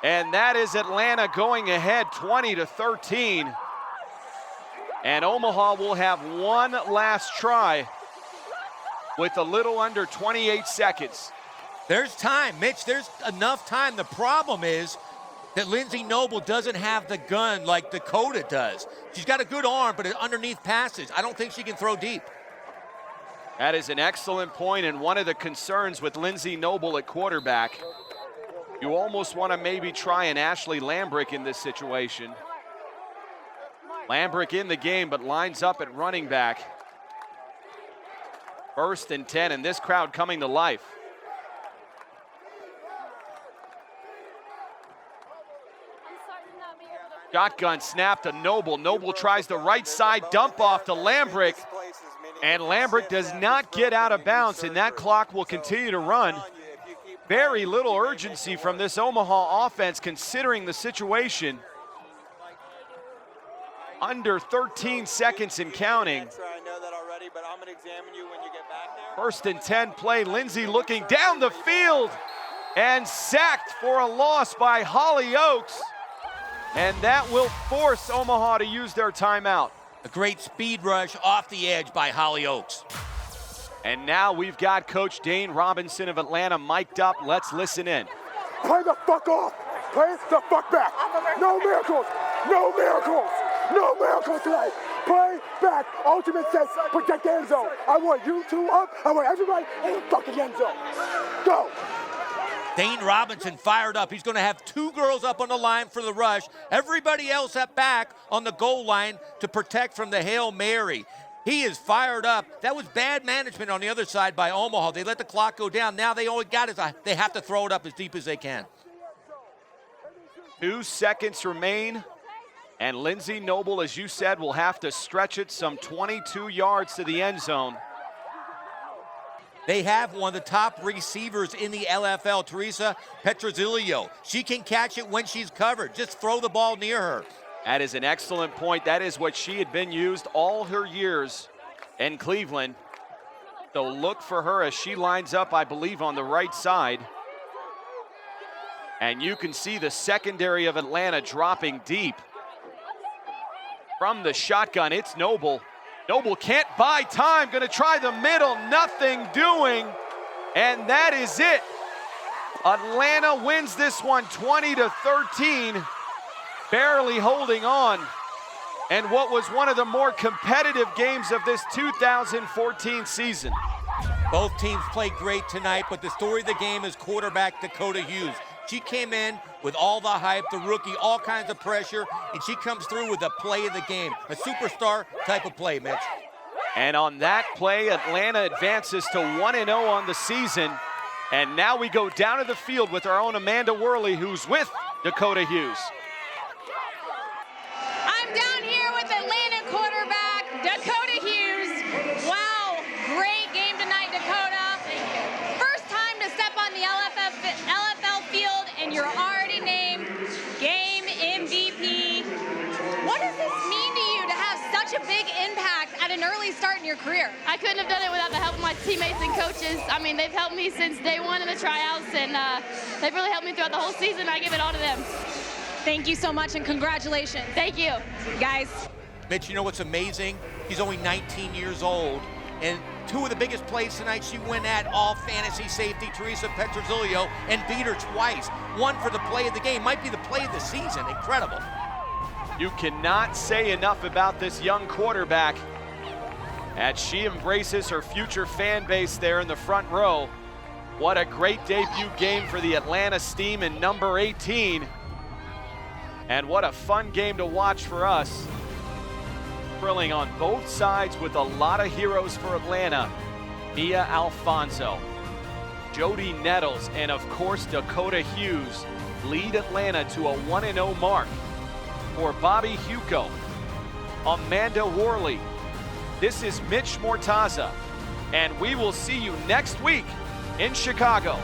B: And that is Atlanta going ahead 20-13. And Omaha will have one last try with a little under 28 seconds.
C: There's time, Mitch. There's enough time. The problem is that Lindsey Noble doesn't have the gun like Dakota does. She's got a good arm, but underneath passes, I don't think she can throw deep.
B: That is an excellent point, and one of the concerns with Lindsey Noble at quarterback. You almost want to maybe try an Ashley Lambrick in this situation. Lambrick in the game, but lines up at running back. 1st and 10, and this crowd coming to life. Shotgun snap to Noble. Noble tries the right side dump off to Lambrick, and Lambrick does not get out of bounds, and that clock will continue to run. Very little urgency from this Omaha offense considering the situation. Under 13 seconds and counting. 1st and 10 play. Lindsey looking down the field and sacked for a loss by Holly Oaks. And that will force Omaha to use their timeout.
C: A great speed rush off the edge by Holly Oaks.
B: And now we've got Coach Dane Robinson of Atlanta mic'd up. Let's listen in.
K: Play the fuck off. Play the fuck back. No miracles. No miracles. No miracles tonight. Play back. Ultimate says protect the end zone. I want you two up. I want everybody in the fucking end zone. Go.
C: Dane Robinson fired up. He's going to have 2 girls up on the line for the rush. Everybody else at back on the goal line to protect from the Hail Mary. He is fired up. That was bad management on the other side by Omaha. They let the clock go down. Now they only got is they have to throw it up as deep as they can.
B: 2 seconds remain. And Lindsey Noble, as you said, will have to stretch it some 22 yards to the end zone.
C: They have one of the top receivers in the LFL, Teresa Petrosilio. She can catch it when she's covered. Just throw the ball near her.
B: That is an excellent point. That is what she had been used all her years in Cleveland. So look for her as she lines up, I believe, on the right side. And you can see the secondary of Atlanta dropping deep. From the shotgun, it's Noble. Noble can't buy time, gonna try the middle, nothing doing. And that is it. Atlanta wins this one 20-13, barely holding on. And what was one of the more competitive games of this 2014 season.
C: Both teams played great tonight, but the story of the game is quarterback Dakota Hughes. She came in with all the hype, the rookie, all kinds of pressure, and she comes through with the play of the game. A superstar type of play, Mitch.
B: And on that play, Atlanta advances to 1-0 on the season. And now we go down to the field with our own Amanda Worley, who's with Dakota Hughes.
D: I'm down here with Atlanta quarterback Dakota Hughes. Wow, great game tonight, Dakota. First time to step on the LFL field, and you're already named game MVP. What does this mean to you to have such a big impact at an early start in your career?
F: I couldn't have done it without the help of my teammates and coaches. I mean, they've helped me since day one in the tryouts, and they've really helped me throughout the whole season. I give it all to them.
D: Thank you so much, and congratulations.
F: Thank you.
D: Guys.
C: Mitch, you know what's amazing? He's only 19 years old, and two of the biggest plays tonight, she went at all fantasy safety, Teresa Petrozzilio, and beat her twice. One for the play of the game, might be the play of the season. Incredible.
B: You cannot say enough about this young quarterback as she embraces her future fan base there in the front row. What a great debut game for the Atlanta Steam in number 18. And what a fun game to watch for us. Thrilling on both sides with a lot of heroes for Atlanta. Mia Alfonso, Jody Nettles, and of course Dakota Hughes lead Atlanta to a 1-0 mark. For Bobby Huco, Amanda Worley, this is Mitch Mortaza, and we will see you next week in Chicago.